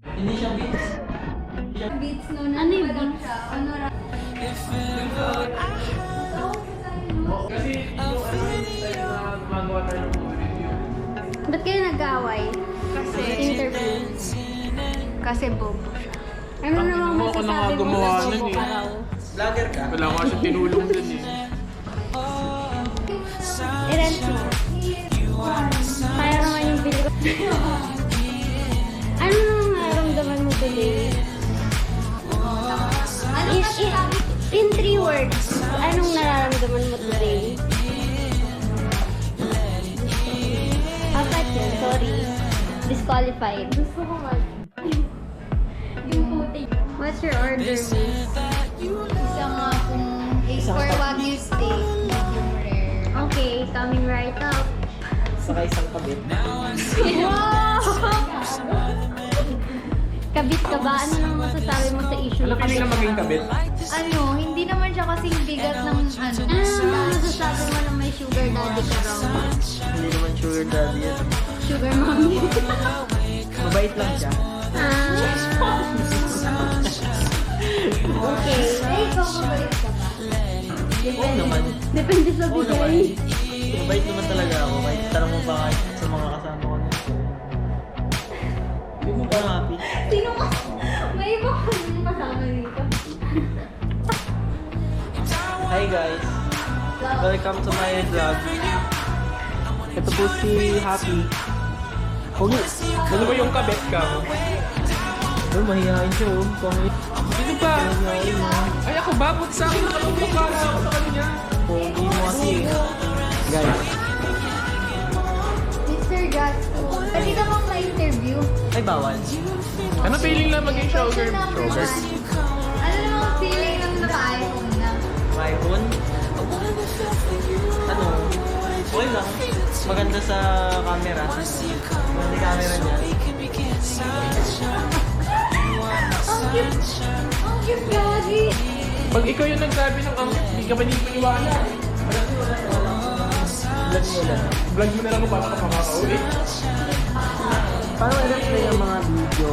Hindi siya beats. Beats no, Ano yung lang beats? siya. Ano ra? Kasi yung ano yung style na gumagawa tayo ng review. Ba't kayo nag-away? Kasi, Interview. kasi bobo siya. Ano naman Ako na nga masasabi mo gumawa sa nun bobo eh. ka raw? Vlogger ka? Wala ko kasi tinulong dun eh. I-rent mo. Kaya naman yung bili ko. Ano naman naramdaman mo today? Ano In, kasi in 3 words, anong nararamdaman mo today? Apat yun, sorry. Disqualified. gusto ko mag... Yung puti. What's your order, miss? Isang akong A4 Wagyu steak, medium rare. Okay, coming right up. Saka isang kabit. Wow! Kabit ka ba? Ano nang masasabi mo sa issue? Alam piling na maging kabit. Ano, hindi naman siya kasing bigat ng ano. Ano nang masasabi mo na may sugar daddy ka raw? Hindi naman sugar daddy yan. Sugar mommy? Mabait lang siya. Okay. Ay, ikaw mabait ka ba? Oo naman. Depende sa Oo naman. bigay. Mabait naman talaga ako. Kahit tanong mo ba kahit sa mga kasama ko na. Hindi mo ba happy? Sino ka? May iba ka rin kasama dito. Hi guys! Welcome to my vlog. Ito po si Happy. Ano ba yung kabit ka? Oh, mahihain siya oh. Pangit. Sino ba? Mahihain mo. Ay ako ba? Buti sa akin nakapagmukha na ako sa kanya. Pogi mo kasi. Guys. Mr. Gasto, pwede ka bang ma-interview? Ay, bawal. Ano feeling na maging sugar? Question number Sugar? 1. Ano namang feeling ng naka-iPhone na? My phone? Ano? Okay lang. Maganda sa camera. Maganda yung camera niya. Ang cute! Ang cute lagi! Pag ikaw yung nagsabi ng angkit, hindi ka ba nipaniwala? Vlog mo lang. Vlog mo na lang kung paano ka makakaulit. Paano i-replay ang mga video